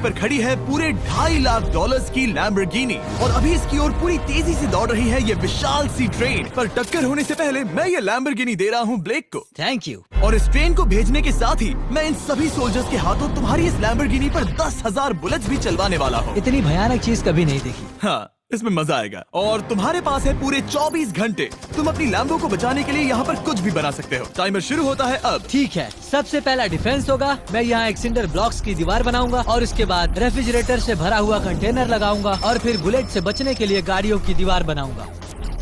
पर खड़ी है पूरे $2.5 लाख की लैम्बोर्गिनी और अभी इसकी ओर पूरी तेजी से दौड़ रही है ये विशाल सी ट्रेन। पर टक्कर होने से पहले मैं ये लैम्बोर्गिनी दे रहा हूँ ब्लेक को। Thank you. और इस ट्रेन को भेजने के साथ ही मैं इन सभी सोल्जर्स के हाथों तुम्हारी इस लैम्बोर्गिनी पर 10,000 बुलेट्स भी चलवाने वाला हूँ। इतनी भयानक चीज कभी नहीं देखी। हाँ, इसमें मजा आएगा। और तुम्हारे पास है पूरे 24 घंटे। तुम अपनी लैम्बो को बचाने के लिए यहाँ पर कुछ भी बना सकते हो। टाइमर शुरू होता है अब। ठीक है, सबसे पहला डिफेंस होगा। मैं यहाँ एक सिंडर ब्लॉक्स की दीवार बनाऊंगा और इसके बाद रेफ्रिजरेटर से भरा हुआ कंटेनर लगाऊंगा और फिर बुलेट से बचने के लिए गाड़ियों की दीवार बनाऊंगा।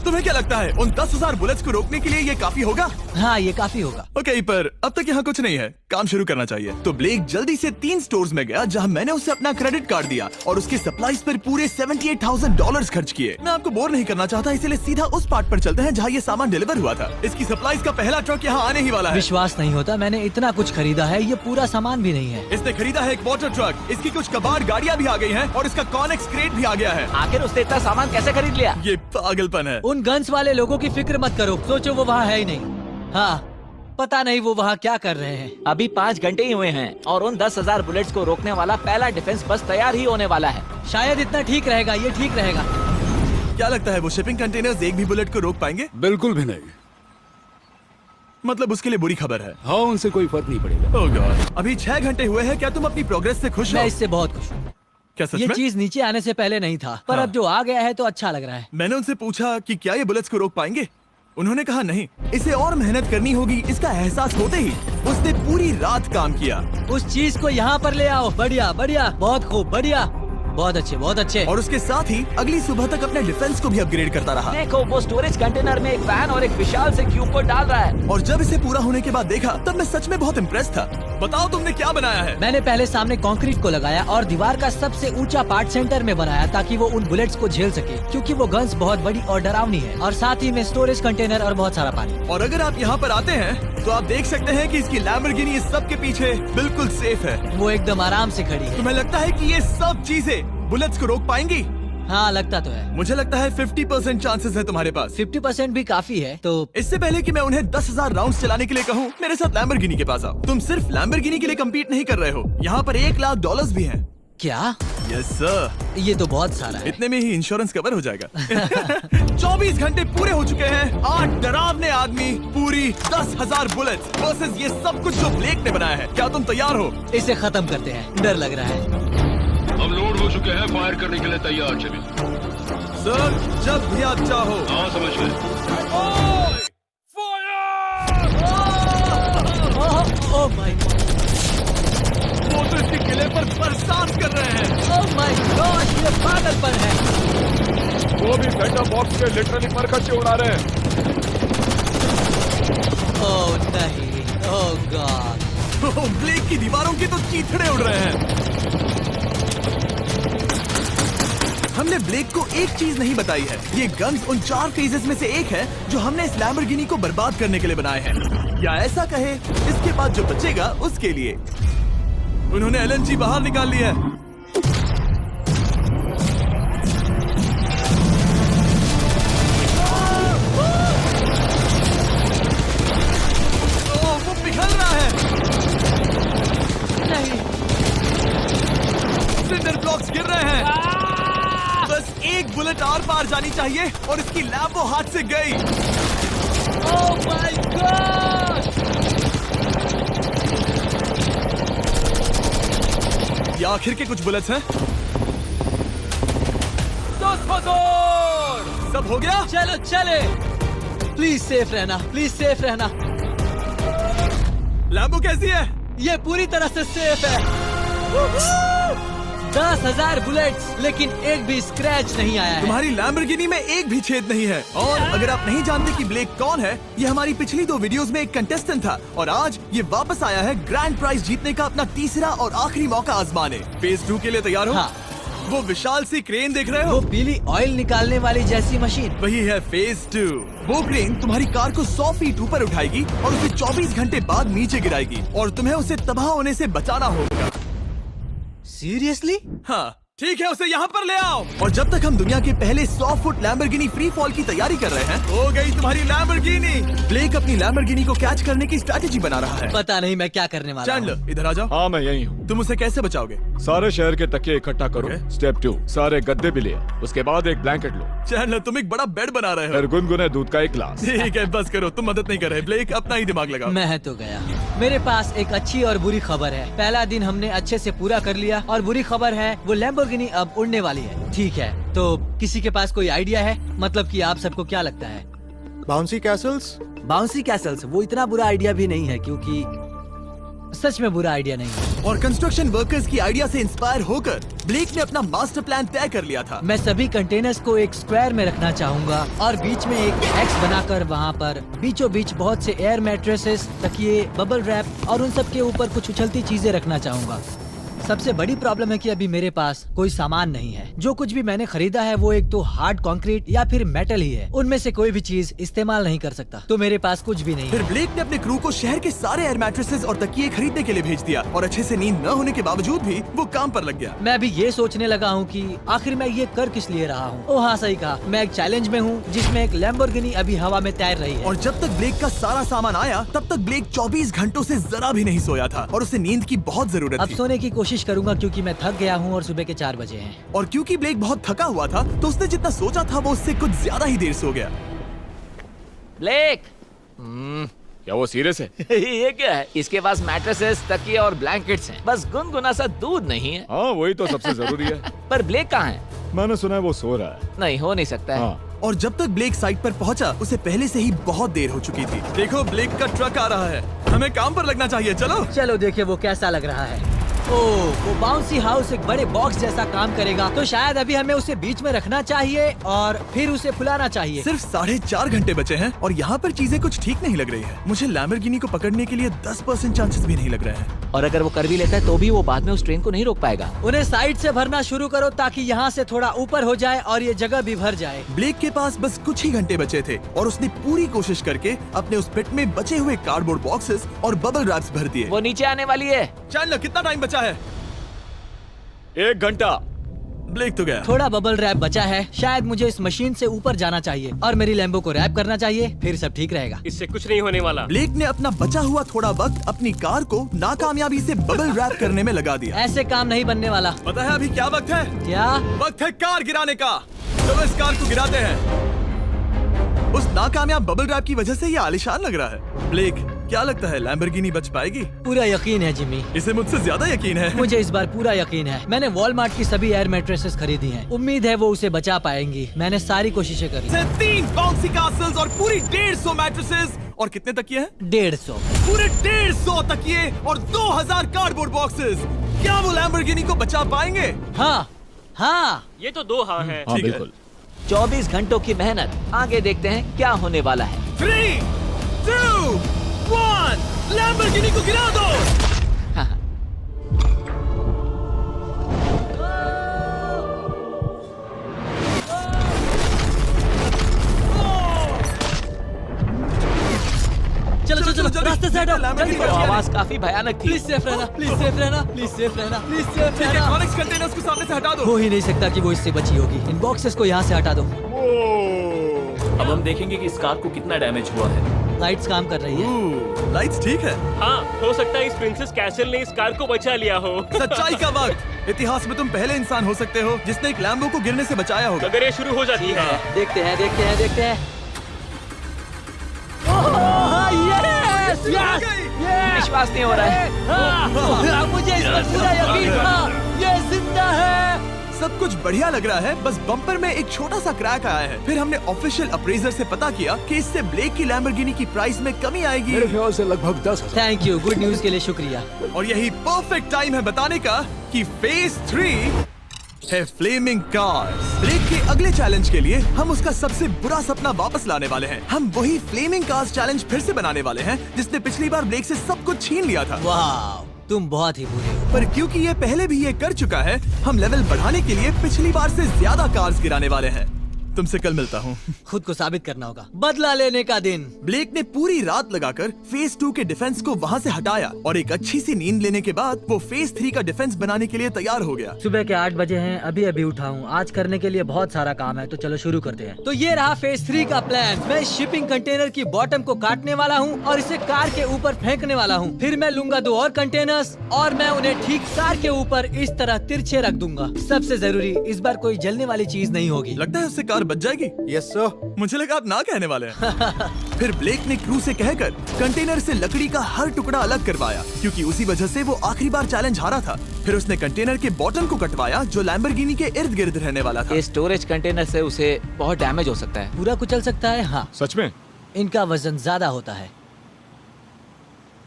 तुम्हें क्या लगता है उन 10,000 बुलेट्स को रोकने के लिए ये काफी होगा? हाँ, ये काफी होगा। ओके, पर अब तक यहाँ कुछ नहीं है, काम शुरू करना चाहिए। तो ब्लेक जल्दी से 3 स्टोर्स में गया जहाँ मैंने उसे अपना क्रेडिट कार्ड दिया और उसके सप्लाईज पर पूरे $78,000 खर्च किए। मैं आपको बोर नहीं करना चाहता, इसलिए सीधा उस पार्ट पर चलते हैं जहाँ ये सामान डिलीवर हुआ था। इसकी सप्लाईज का पहला ट्रक यहाँ आने ही वाला है। विश्वास नहीं होता, मैंने इतना कुछ खरीदा है, ये पूरा सामान भी नहीं है। इसने खरीदा है एक वाटर ट्रक, इसकी कुछ कबाड़ गाड़ियाँ भी आ गई हैं और इसका कॉनेक्स क्रेट भी आ गया है। आखिर उसने इतना सामान कैसे खरीद लिया? ये पागलपन है। उन गन्स वाले लोगों की फिक्र मत करो, सोचो वो वहाँ है ही नहीं। हाँ, पता नहीं वो वहाँ क्या कर रहे हैं। अभी 5 घंटे ही हुए हैं और उन 10,000 बुलेट्स को रोकने वाला पहला डिफेंस बस तैयार ही होने वाला है। शायद इतना ठीक रहेगा, ये ठीक रहेगा। क्या लगता है वो शिपिंग कंटेनर्स एक भी बुलेट को रोक पाएंगे? बिल्कुल भी नहीं। मतलब उसके लिए बुरी खबर है। हाँ, उनसे कोई फर्क नहीं पड़ेगा। ओह गॉड, अभी 6 घंटे हुए हैं। क्या तुम अपनी प्रोग्रेस से खुश हो? मैं इससे बहुत खुश हूँ। क्या सच ये में? चीज नीचे आने से पहले नहीं था, पर हाँ। अब जो आ गया है तो अच्छा लग रहा है। मैंने उनसे पूछा कि क्या ये बुलेट्स को रोक पाएंगे। उन्होंने कहा नहीं, इसे और मेहनत करनी होगी। इसका एहसास होते ही उसने पूरी रात काम किया। उस चीज को यहाँ पर ले आओ। बढ़िया बढ़िया, बहुत खूब, बढ़िया, बहुत अच्छे, बहुत अच्छे। और उसके साथ ही अगली सुबह तक अपने डिफेंस को भी अपग्रेड करता रहा। देखो, वो स्टोरेज कंटेनर में एक वैन और एक विशाल से क्यूब को डाल रहा है। और जब इसे पूरा होने के बाद देखा तब मैं सच में बहुत इम्प्रेस था। बताओ तुमने क्या बनाया है? मैंने पहले सामने कंक्रीट को लगाया और दीवार का सबसे ऊंचा पार्ट सेंटर में बनाया ताकि वो उन बुलेट्स को झेल सके, क्योंकि वो गन्स बहुत बड़ी और डरावनी है। और साथ ही में स्टोरेज कंटेनर और बहुत सारा पानी। और अगर आप यहाँ पर आते हैं तो आप देख सकते हैं कि इसकी लैम्बोर्गिनी इस सब के पीछे बिल्कुल सेफ है। वो एकदम आराम से खड़ी है। तुम्हें लगता है कि ये सब चीजें बुलेट्स को रोक पाएंगी? हाँ, लगता तो है। मुझे लगता है 50% चांसेस है तुम्हारे पास। 50% भी काफी है। तो इससे पहले कि मैं उन्हें 10,000 राउंड्स चलाने के लिए कहूँ, मेरे साथ लैम्बोर्गिनी के पास आओ। तुम सिर्फ लैम्बोर्गिनी के लिए कम्पीट नहीं कर रहे हो, यहाँ पर $1 लाख भी हैं। क्या? Yes sir. ये तो बहुत सारा है। इतने में ही इंश्योरेंस कवर हो जाएगा। 24 घंटे पूरे हो चुके हैं। 8 डरावने आदमी, पूरी 10,000 बुलेट्स वर्सेस ये सब कुछ जो ब्लेक ने बनाया है। क्या तुम तैयार हो? इसे खत्म करते हैं, डर लग रहा है। हम लोड हो चुके हैं, फायर करने के लिए तैयार। चलिए सर, जब भी आप चाहो। हाँ, समझ गए। ओह माय गॉड, वो तो इसके किले पर बरसात कर रहे हैं। ओह माय गॉड, ये पागलपन है। वो भी सेटअप बॉक्स के लिटरली पर कच्चे उड़ा रहे हैं। ओह नहीं, ओह गॉड। ब्लेक की दीवारों के तो चीथड़े उड़ रहे हैं। हमने ब्लेक को एक चीज नहीं बताई है, ये गन्स उन 4 फेजेस में से एक है जो हमने इस लैम्बोर्गिनी को बर्बाद करने के लिए बनाए हैं। या ऐसा कहे, इसके बाद जो बचेगा उसके लिए। उन्होंने LNG बाहर निकाल लिया है। वो पिघल रहा है। नहीं, सिंडर ब्लॉक्स गिर रहे हैं। बस एक बुलेट और पार जानी चाहिए और इसकी लैम्बो हाथ से गई। Oh my God. ये आखिर के कुछ बुलेट्स हैं। सब हो गया? चलो चले। प्लीज सेफ रहना, प्लीज सेफ रहना। लैम्बो कैसी है? ये पूरी तरह से सेफ है। 10,000 बुलेट्स, लेकिन एक भी स्क्रैच नहीं आया है। तुम्हारी लैम्बोर्गिनी में एक भी छेद नहीं है। और अगर आप नहीं जानते कि ब्लेक कौन है, ये हमारी पिछली 2 वीडियोस में एक कंटेस्टेंट था और आज ये वापस आया है ग्रैंड प्राइज जीतने का अपना तीसरा और आखिरी मौका आजमाने। फेज 2 के लिए तैयार हो? हाँ। वो विशाल सी क्रेन देख रहे वो हो? पीली ऑयल निकालने वाली जैसी मशीन। वही है फेज 2। वो क्रेन तुम्हारी कार को 100 फीट ऊपर उठाएगी और उसे 24 घंटे बाद नीचे गिराएगी और तुम्हें उसे तबाह होने से बचाना होगा। सीरियसली? हाँ, ठीक है, उसे यहाँ पर ले आओ। और जब तक हम दुनिया के पहले 100 फुट लैम्बोर्गिनी फ्री फॉल की तैयारी कर रहे हैं, हो गई तुम्हारी लैम्बोर्गिनी। ब्लेक अपनी लैम्बोर्गिनी को कैच करने की स्ट्रैटेजी बना रहा है। पता नहीं मैं क्या करने वाला हूँ। चैंडलर इधर आ जाओ। हाँ मैं यही हूँ। तुम उसे कैसे बचाओगे? सारे शहर के तकिए इकट्ठा करो। Okay. स्टेप 2, सारे गद्दे भी ले आओ। उसके बाद एक ब्लैंकेट लो। चैंडलर तुम एक बड़ा बेड बना रहे हो। फिर गुनगुने दूध का एक गिलास। ठीक है, बस करो, तुम मदद नहीं कर रहे। ब्लेक अपना ही दिमाग लगाओ। मैं तो गया। मेरे पास एक अच्छी और बुरी खबर है। पहला दिन हमने अच्छे से पूरा कर लिया और बुरी खबर है वो लैम्बोर्गिनी अब उड़ने वाली है। ठीक है, तो किसी के पास कोई आइडिया है? मतलब कि आप सबको क्या लगता है? Bouncy Castle's? बाउंसी कैसल्स वो इतना बुरा आइडिया भी नहीं है, क्योंकि सच में बुरा आइडिया नहीं है। और कंस्ट्रक्शन वर्कर्स की आइडिया से इंस्पायर होकर ब्लेक ने अपना मास्टर प्लान तय कर लिया था। मैं सभी कंटेनर्स को एक स्क्वायर में रखना चाहूंगा और बीच में एक एक्स बनाकर वहाँ पर बीचों बीच बहुत से एयर मैट्रेसेस, तकिए, बबल रैप और उन सब के ऊपर कुछ उछलती चीजें रखना चाहूंगा। सबसे बड़ी प्रॉब्लम है कि अभी मेरे पास कोई सामान नहीं है। जो कुछ भी मैंने खरीदा है वो एक तो हार्ड कंक्रीट या फिर मेटल ही है। उनमें से कोई भी चीज इस्तेमाल नहीं कर सकता, तो मेरे पास कुछ भी नहीं फिर है। ब्लेक ने अपने क्रू को शहर के सारे एयर मैट्रेसेस और तकिए खरीदने के लिए भेज दिया और अच्छे से नींद न होने के बावजूद भी वो काम पर लग गया। मैं अभी ये सोचने लगा हूँ कि आखिर मैं ये कर किस लिए रहा हूँ। ओह हाँ, सही कहा, मैं एक चैलेंज में हूँ जिसमें एक लैम्बोर्गिनी अभी हवा में तैर रही है। और जब तक ब्लेक का सारा सामान आया तब तक ब्लेक 24 घंटों से जरा भी नहीं सोया था और उसे नींद की बहुत जरूरत अब थी। सोने की कोशिश करूंगा क्योंकि मैं थक गया हूँ और सुबह के 4 बजे हैं। और क्योंकि ब्लेक बहुत थका हुआ था तो उसने जितना सोचा था वो उससे कुछ ज्यादा ही देर सो गया। ब्लेक क्या वो सीरियस है? ये क्या है? इसके पास मैट्रेसेस, तकिए और ब्लैंकेट्स हैं। बस गुनगुना सा दूध नहीं है। हाँ वही तो सबसे जरूरी है। पर ब्लेक कहाँ है? मैंने सुना है वो सो रहा है। नहीं, हो नहीं सकता है। हाँ और जब तक ब्लेक साइट पर पहुंचा उसे पहले से ही बहुत देर हो चुकी थी। देखो ब्लेक का ट्रक आ रहा है, हमें काम पर लगना चाहिए। चलो चलो देखिए वो कैसा लग रहा है। ओह, वो बाउंसी हाउस एक बड़े बॉक्स जैसा काम करेगा, तो शायद अभी हमें उसे बीच में रखना चाहिए और फिर उसे फुलाना चाहिए। सिर्फ 4.5 घंटे बचे हैं और यहाँ पर चीजें कुछ ठीक नहीं लग रही है। मुझे लैम्बोर्गिनी को पकड़ने के लिए 10% चांसेस भी नहीं लग रहे हैं। और अगर वो कर भी लेता है तो भी वो बाद में उस ट्रेन को नहीं रोक पाएगा। उन्हें साइड से भरना शुरू करो ताकि यहाँ से थोड़ा ऊपर हो जाए और ये जगह भी भर जाए। ब्लेक के पास बस कुछ ही घंटे बचे थे और उसने पूरी कोशिश करके अपने उस पिट में बचे हुए कार्डबोर्ड बॉक्सेस और बबल रैप्स भर दिए। वो नीचे आने वाली है। चैंडलर कितना टाइम बचा है? 1 घंटा। ब्लेक तो गया। थोड़ा बबल रैप बचा है। शायद मुझे इस मशीन से ऊपर जाना चाहिए और मेरी लैम्बो को रैप करना चाहिए, फिर सब ठीक रहेगा। इससे कुछ नहीं होने वाला। ब्लेक ने अपना बचा हुआ थोड़ा वक्त अपनी कार को नाकामयाबी से बबल रैप करने में लगा दिया। ऐसे काम नहीं बनने वाला। पता है अभी क्या वक्त है? क्या? वक्त है कार गिराने का। चलो इस कार को गिराते हैं। उस नाकामयाब बबल रैप की वजह से ये आलीशान लग रहा है। ब्लेक क्या लगता है लैम्बोर्गिनी बच पाएगी? पूरा यकीन है जिमी, इसे मुझसे ज्यादा यकीन है। मुझे इस बार पूरा यकीन है। मैंने वॉलमार्ट की सभी एयर मैट्रेसेस खरीदी हैं। उम्मीद है वो उसे बचा पाएंगी। मैंने सारी कोशिशें करी। 3 बाउंसी कैसल्स और पूरी 150 मैट्रेसेस और कितने तकिए हैं? 150। पूरे 150 तकिए और 2000 कार्डबोर्ड बॉक्सेस। क्या वो लैम्बोर्गिनी को बचा पाएंगे? हाँ हाँ, ये तो 2 हाँ है। हाँ ठीक है। बिल्कुल। 24 घंटों की मेहनत। आगे देखते हैं क्या होने वाला है। 3, 2, 1 लैम्बोर्गिनी को गिरा दो। चलो चलो चलो, रास्ते से हटो। जल्दी वो करो। आवाज काफी भयानक थी। प्लीज सेफ रहना, प्लीज सेफ रहना, प्लीज सेफ रहना, प्लीज सेफ ठीक है, रहना। कॉनिक्स कंटेनर्स को सामने से हटा दो। हो ही नहीं सकता कि वो इससे बची होगी। इन बॉक्सेस को यहाँ से हटा दो। अब हम देखेंगे कि इस कार को कितना डैमेज हुआ है। लाइट्स काम कर रही है। लाइट्स ठीक है। हाँ, हो सकता है इस प्रिंसेस कैसल ने इस कार को बचा लिया हो। सच्चाई का वक्त। इतिहास में तुम पहले इंसान हो सकते हो जिसने एक लैम्बो को गिरने से बचाया होगा। अगर ये शुरू हो जाती है। देखते हैं देखते हैं देखते हैं। ओह, yes, yes, yes, विश्वास नहीं हो रहा है। हाँ, मुझे इस पर पूरा यकीन था। ये जिंदा है। सब कुछ बढ़िया लग रहा है, बस बम्पर में एक छोटा सा क्रैक आया है। फिर हमने ऑफिशियल अप्रेजर से पता किया कि इससे ब्लेक की लैम्बोर्गिनी की प्राइस में कमी आएगी। मेरे ख्याल से लगभग 10,000। थैंक यू, गुड न्यूज के लिए शुक्रिया। और यही परफेक्ट टाइम है बताने का कि फेज 3 है फ्लेमिंग कार्स। ब्लेक के अगले चैलेंज के लिए हम उसका सबसे बुरा सपना वापस लाने वाले हैं। हम वही फ्लेमिंग कार्स चैलेंज फिर से बनाने वाले हैं जिसने पिछली बार ब्लेक से सब कुछ छीन लिया था। वाह, तुम बहुत ही बुरे हो। पर क्योंकि ये पहले भी ये कर चुका है, हम लेवल बढ़ाने के लिए पिछली बार से ज्यादा कार्स गिराने वाले हैं। तुमसे कल मिलता हूँ। खुद को साबित करना होगा। बदला लेने का दिन। ब्लेक ने पूरी रात लगाकर फेज 2 के डिफेंस को वहाँ से हटाया और एक अच्छी सी नींद लेने के बाद वो फेज 3 का डिफेंस बनाने के लिए तैयार हो गया। सुबह के 8 बजे हैं, अभी अभी उठा हूँ। आज करने के लिए बहुत सारा काम है, तो चलो शुरू करते हैं। तो ये रहा फेज 3 का प्लान। मैं शिपिंग कंटेनर की बॉटम को काटने वाला हूँ और इसे कार के ऊपर फेंकने वाला हूँ। फिर मैं लूंगा 2 और कंटेनर्स और मैं उन्हें ठीक कार के ऊपर इस तरह तिरछे रख दूंगा। सबसे जरूरी, इस बार कोई जलने वाली चीज नहीं होगी। लगता है उससे कार बच जाएगी। Yes sir. मुझे लगा आप ना कहने वाले हैं। फिर ब्लेक ने क्रू से कहकर कंटेनर से लकड़ी का हर टुकड़ा अलग करवाया, क्योंकि उसी वजह से वो आखिरी बार चैलेंज हारा था। फिर उसने कंटेनर के बॉटम को कटवाया जो लैम्बोर्गिनी के इर्द गिर्द रहने वाला था। ये स्टोरेज कंटेनर से उसे बहुत डैमेज हो सकता है। पूरा कुचल सकता है। हाँ, सच में? इनका वजन ज्यादा होता है।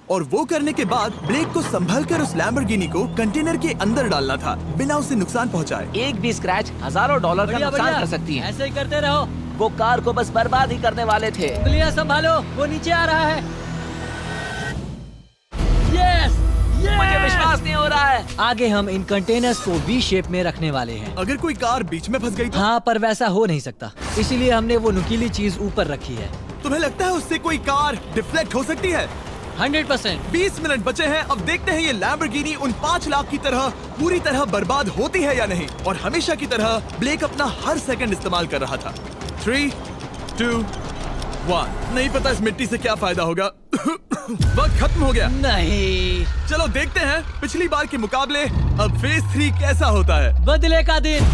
और वो करने के बाद ब्लेक को संभलकर उस लैम्बोर्गिनी को कंटेनर के अंदर डालना था बिना उसे नुकसान पहुंचाए। एक भी स्क्रैच हजारों डॉलर का नुकसान कर सकती है। ऐसे ही करते रहो। वो कार को बस बर्बाद ही करने वाले थे। उंगलियां संभालो, वो नीचे आ रहा है। यस, मुझे विश्वास नहीं हो रहा है। आगे हम इन कंटेनर्स को वी शेप में रखने वाले हैं। अगर कोई कार बीच में फंस गई तो? हाँ, पर वैसा हो नहीं सकता, इसीलिए हमने वो नुकीली चीज ऊपर रखी है। तुम्हें लगता है उससे कोई कार डिफ्लेक्ट हो सकती है? 100%। 20 मिनट बचे हैं। अब देखते हैं ये लैम्बोर्गिनी उन 5 लाख की तरह पूरी तरह बर्बाद होती है या नहीं। और हमेशा की तरह ब्लेक अपना हर सेकंड इस्तेमाल कर रहा था। 3, 2, 1। नहीं पता इस मिट्टी से क्या फायदा होगा। वक्त खत्म हो गया। नहीं, चलो देखते हैं पिछली बार के मुकाबले अब फेज 3 कैसा होता है। बदले का दिन।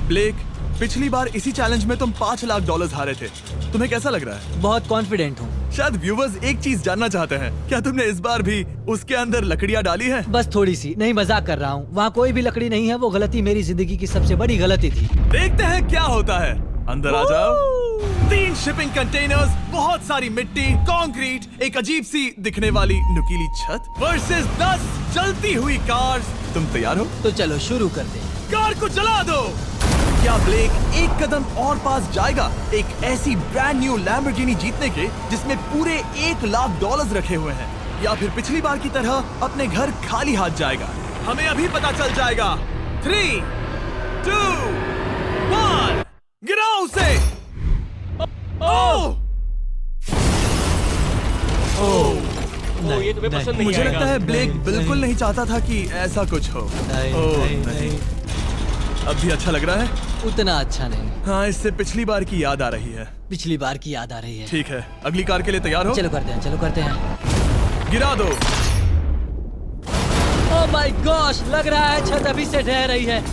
ब्लेक, पिछली बार इसी चैलेंज में तुम $5 लाख हारे थे। तुम्हें कैसा लग रहा है? बहुत कॉन्फिडेंट हूँ। शायद व्यूवर्स एक चीज जानना चाहते हैं, क्या तुमने इस बार भी उसके अंदर लकड़ियाँ डाली हैं? बस थोड़ी सी, नहीं मजाक कर रहा हूँ। वहाँ कोई भी लकड़ी नहीं है। वो गलती मेरी जिंदगी की सबसे बड़ी गलती थी। देखते हैं क्या होता है। अंदर आ जाओ। 3 शिपिंग कंटेनर्स, बहुत सारी मिट्टी, कंक्रीट, एक अजीब सी दिखने वाली नुकीली छत वर्सेस 10 जलती हुई कार्स। तुम तैयार हो? तो चलो शुरू करते हैं। कार को जला दो। क्या ब्लेक एक कदम और पास जाएगा एक ऐसी ब्रांड न्यू लैम्बोर्गिनी जीतने के जिसमें पूरे $1 लाख रखे हुए हैं, या फिर पिछली बार की तरह अपने घर खाली हाथ जाएगा? हमें अभी पता चल जाएगा। 3, 2, 1, गिराओ उसे। ओह! ओ, ये तुम्हें पसंद नहीं मुझे आएगा। लगता है ब्लेक नहीं, बिल्कुल नहीं। नहीं चाहता था कि ऐसा कुछ हो। नहीं, ओह, नहीं, नहीं। अब भी अच्छा लग रहा है? उतना अच्छा नहीं। हाँ, इससे पिछली बार की याद आ रही है। पिछली बार की याद आ रही है। ठीक है, अगली कार के लिए तैयार हो? चलो करते हैं, चलो करते हैं। गिरा दो। ओह माय गॉश, लग रहा है छत अभी से ढह रही है।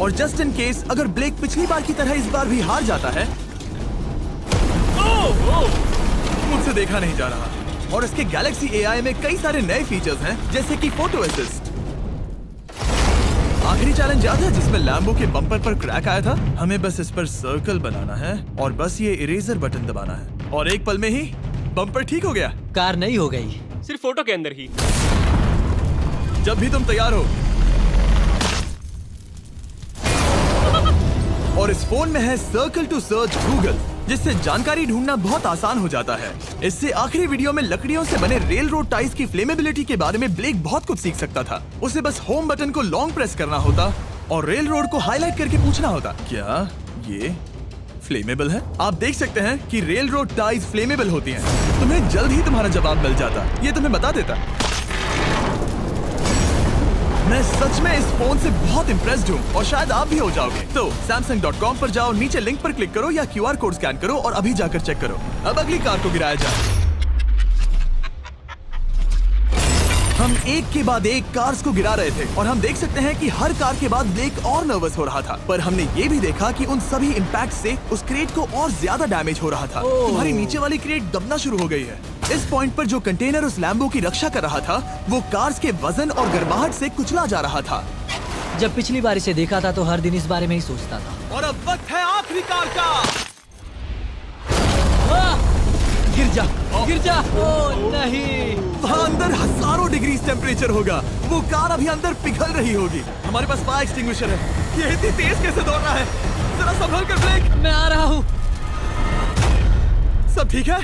और जस्ट इन केस अगर ब्लेक पिछली बार की तरह इस बार भी हार जाता है। मुझसे देखा नहीं जा रहा। और इसके गैलेक्सी एआई में कई सारे नए फीचर्स हैं, जैसे कि फोटो असिस्ट। आखिरी चैलेंज याद है जिसमें लैम्बो के बम्पर पर क्रैक आया था? हमें बस इस पर सर्कल बनाना है और बस ये इरेजर बटन दबाना है और एक पल में ही बम्पर ठीक हो गया। कार नहीं हो गई, सिर्फ फोटो के अंदर ही। जब भी तुम तैयार हो। और इस फोन में है सर्कल टू सर्च गूगल, जिससे जानकारी ढूंढना बहुत आसान हो जाता है। इससे आखिरी वीडियो में लकड़ियों से बने रेल रोड टाइज की फ्लेमेबिलिटी के बारे में ब्लेक बहुत कुछ सीख सकता था। उसे बस होम बटन को लॉन्ग प्रेस करना होता और रेल रोड को हाईलाइट करके पूछना होता, क्या ये फ्लेमेबल है? आप देख सकते हैं कि रेल रोड टाइज फ्लेमेबल होती हैं। तुम्हें जल्द ही तुम्हारा जवाब मिल जाता, ये तुम्हें बता देता। मैं सच में इस फोन से बहुत इम्प्रेस्ड हूँ और शायद आप भी हो जाओगे। तो Samsung.com पर जाओ, नीचे लिंक पर क्लिक करो या QR कोड स्कैन करो और अभी जाकर चेक करो। अब अगली कार को गिराया जाए। हम एक के बाद एक कार्स को गिरा रहे थे और हम देख सकते हैं कि हर कार के बाद ब्लेक और नर्वस हो रहा था, पर हमने ये भी देखा कि उन सभी इम्पैक्ट से उस क्रेट को और ज्यादा डैमेज हो रहा था। तुम्हारी नीचे वाली क्रेट दबना शुरू हो गई है। इस पॉइंट पर जो कंटेनर उस लैम्बो की रक्षा कर रहा था, वो कार्स के वजन और गर्माहट से कुचला जा रहा था। जब पिछली बार इसे देखा था तो हर दिन इस बारे में ही सोचता था। और अब वक्त है आखिरी कार का। गिर जा, गिर जा। ओह नहीं, वहाँ अंदर हजारों डिग्री टेम्परेचर होगा। वो कार अभी अंदर पिघल रही होगी। हमारे पास फायर एक्सटिंग्विशर है। ये इतनी तेज कैसे दौड़ रहा है? जरा संभल कर ब्लेक। मैं आ रहा हूँ। सब ठीक है?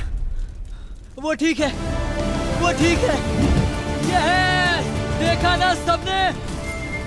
वो ठीक है, वो ठीक है। ये है, देखा ना सबने?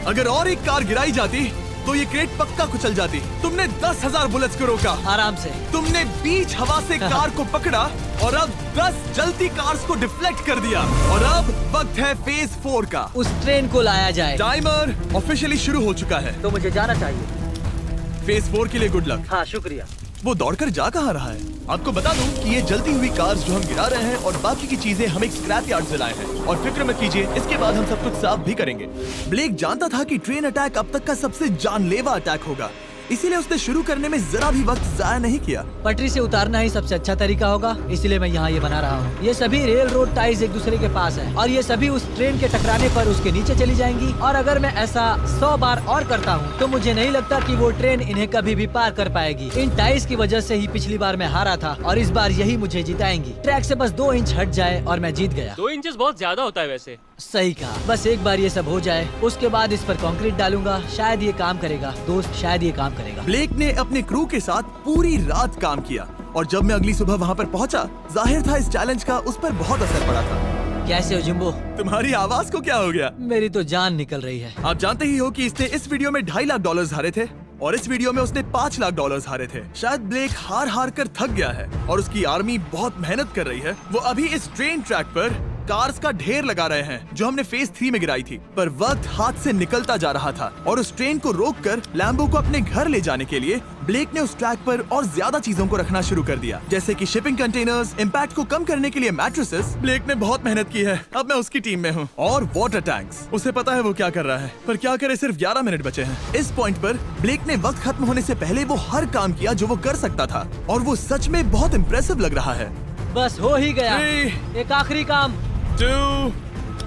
अगर और एक कार गिराई जाती तो ये क्रेट पक्का कुचल जाती। तुमने 10,000 बुलेट्स को रोका, आराम से। तुमने बीच हवा से कार को पकड़ा और अब 10 जलती कार्स को डिफ्लेक्ट कर दिया। और अब वक्त है फेज 4 का। उस ट्रेन को लाया जाए। टाइमर ऑफिशियली शुरू हो चुका है। तो मुझे जाना चाहिए। फेज 4 के लिए गुड लक। हाँ, शुक्रिया। वो दौड़कर जा कहाँ रहा है? आपको बता दूं कि ये जलती हुई कार्स जो हम गिरा रहे हैं और बाकी की चीजें हम एक स्क्रैप यार्ड से लाए हैं। और फिक्र मत कीजिए, इसके बाद हम सब कुछ साफ भी करेंगे। ब्लेक जानता था कि ट्रेन अटैक अब तक का सबसे जानलेवा अटैक होगा, इसीलिए उसने शुरू करने में जरा भी वक्त जाया नहीं किया। पटरी से उतारना ही सबसे अच्छा तरीका होगा, इसलिए मैं यहाँ ये बना रहा हूँ। ये सभी रेल रोड टाइज एक दूसरे के पास है और ये सभी उस ट्रेन के टकराने पर उसके नीचे चली जाएंगी। और अगर मैं ऐसा 100 बार और करता हूँ तो मुझे नहीं लगता कि वो ट्रेन इन्हें कभी भी पार कर पाएगी। इन टाइज की वजह से ही पिछली बार मैं हारा था और इस बार यही मुझे जिताएंगी। ट्रैक से बस 2 इंच हट जाए और मैं जीत गया। 2 इंचेस बहुत ज्यादा होता है वैसे। सही कहा। बस एक बार ये सब हो जाए, उसके बाद इस पर कंक्रीट डालूंगा। शायद ये काम करेगा दोस्त, शायद ये काम करेगा। ब्लेक ने अपने क्रू के साथ पूरी रात काम किया और जब मैं अगली सुबह वहाँ पर पहुँचा, जाहिर था इस चैलेंज का उस पर बहुत असर पड़ा था। कैसे हो जिम्बो? तुम्हारी आवाज को क्या हो गया? मेरी तो जान निकल रही है। आप जानते ही हो कि इसने इस वीडियो में $2.5 लाख हारे थे और इस वीडियो में उसने $5 लाख हारे थे। शायद ब्लेक हार हार कर थक गया है और उसकी आर्मी बहुत मेहनत कर रही है। वो अभी इस ट्रेन ट्रैक पर कार्स का ढेर लगा रहे हैं जो हमने फेज 3 में गिराई थी। पर वक्त हाथ से निकलता जा रहा था और उस ट्रेन को रोककर लैम्बो को अपने घर ले जाने के लिए ब्लेक ने उस ट्रैक पर और ज्यादा चीजों को रखना शुरू कर दिया, जैसे कि शिपिंग कंटेनर्स, इम्पैक्ट को कम करने के लिए मैट्रेसेस। ब्लेक ने बहुत मेहनत की है, अब मैं उसकी टीम में हूँ। और वाटर टैंक्स, उसे पता है वो क्या कर रहा है, पर क्या करे, सिर्फ 11 मिनट बचे हैं। इस पॉइंट पर ब्लेक ने वक्त खत्म होने से पहले वो हर काम किया जो वो कर सकता था और वो सच में बहुत इम्प्रेसिव लग रहा है। बस हो ही गया। 3, एक आखिरी काम। 2,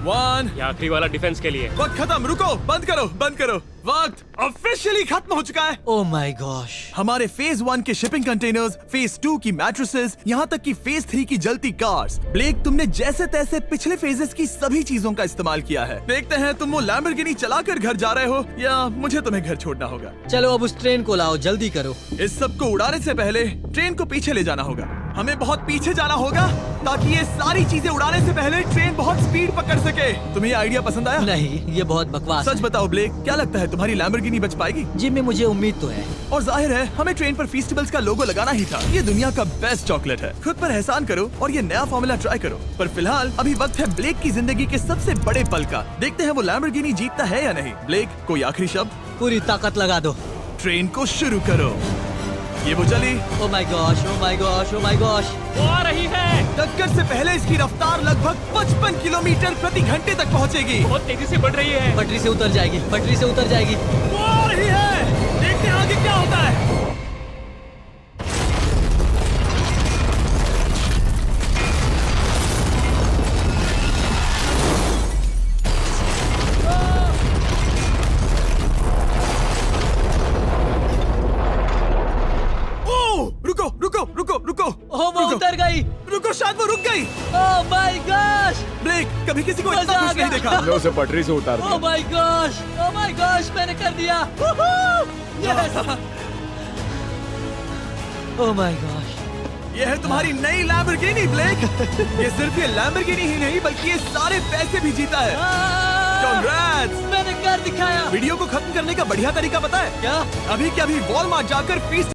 1। ये आखिरी वाला डिफेंस के लिए। वक्त खत्म, रुको, बंद करो, बंद करो। वक्त ऑफिशियली खत्म हो चुका है। Oh my gosh. हमारे फेज 1 के शिपिंग कंटेनर्स, फेज 2 की मैट्रेसेस, यहाँ तक कि फेज 3 की जलती कार्स। ब्लेक, तुमने जैसे तैसे पिछले फेजेस की सभी चीजों का इस्तेमाल किया है। देखते हैं तुम वो लैम्बोर्गिनी चलाकर घर जा रहे हो या मुझे तुम्हें घर छोड़ना होगा। चलो अब उस ट्रेन को लाओ, जल्दी करो। इस सब को उड़ाने से पहले ट्रेन को पीछे ले जाना होगा। हमें बहुत पीछे जाना होगा ताकि ये सारी चीजें उड़ाने से पहले ट्रेन बहुत स्पीड पकड़ सके। तुम्हें ये आइडिया पसंद आया? नहीं, ये बहुत बकवास सच है। बताओ ब्लेक, क्या लगता है तुम्हारी लैम्बोर्गिनी बच पाएगी? जिम्मी, मुझे उम्मीद तो है। और जाहिर है हमें ट्रेन पर फेस्टिवल्स का लोगो लगाना ही था। ये दुनिया का बेस्ट चॉकलेट है। खुद पर एहसान करो और ये नया फॉर्मूला ट्राई करो। पर फिलहाल अभी वक्त है ब्लेक की जिंदगी के सबसे बड़े पल का। देखते हैं वो लैम्बोर्गिनी जीतता है या नहीं। ब्लेक, कोई आखिरी शब्द? पूरी ताकत लगा दो। ट्रेन को शुरू करो। ये वो चली। Oh my gosh, oh my gosh, oh my gosh. वो आ रही है। टक्कर से पहले इसकी रफ्तार लगभग 55 किलोमीटर प्रति घंटे तक पहुंचेगी। बहुत तेजी से बढ़ रही है। पटरी से उतर जाएगी, पटरी से उतर जाएगी। वो आ रही है। देखते हैं आगे क्या होता है। रुको रुको रुको रुको। ओह, वो रुको। उतर गई। रुको, शायद वो रुक गई। Oh my gosh. ब्लेक, कभी किसी को इतना मजा आ खुश नहीं गया। देखा। हमने उसे पटरी से उतार ओह दिया। My gosh, oh my gosh, मैंने कर दिया। यस। Oh my gosh. ये है तुम्हारी नई लैम्बोर्गिनी ब्लेक। ये सिर्फ ये लैम्बोर्गिनी ही नहीं बल्कि ये सारे पैसे भी जीता है। Congrats! मैंने कर दिखाया। वीडियो को खत्म करने का बढ़िया तरीका पता है क्या? अभी के अभी वॉलमार्ट जाकर फीस